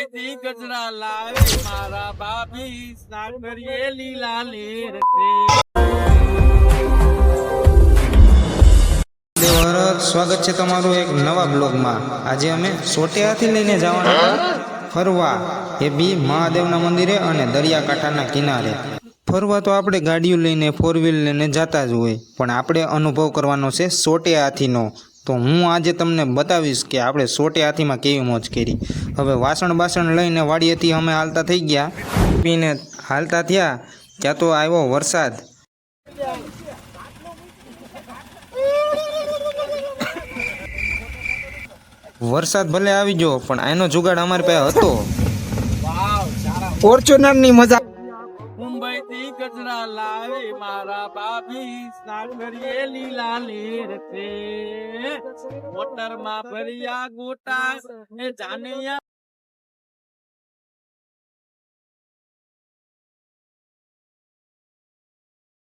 મુંબઈ થી ગજરા લાવે મારા ભાભી સ્નાન કરીએ લીલા લેર સ્વાગત છે તમારું એક નવા બ્લોગમાં। આજે અમે સોટિયાથી લઈને જવાના હતા ફરવા, એ બી મહાદેવના મંદિરે અને દરિયાકાંઠાના કિનારે। ફરવા તો આપણે ગાડીઓ લઈને ફોર વ્હીલ લઈને જતા જ હોય, પણ આપણે અનુભવ કરવાનો છે સોટિયા હાથીનો। તો હું આજે તમને બતાવીશ કે આપણે સોટિયા હાથીમાં કેવી મોજ કરી। હવે વાસણ બાસણ લઈને વાડીએથી અમે હાલતા થઈ ગયા, પીને હાલતા થયા ત્યાં તો આવ્યો વરસાદ। વરસાદ ભલે આવી ગયો પણ આનો જુગાડ અમારી પાસે હતો। ફોર્ચ્યુનર ની મજા। મુંબઈ થી ગજરા લાવે મારા ભાભી સ્નાન કરીએ લીલા લેર મોટર માં ભર્યા ગોટા એ જાને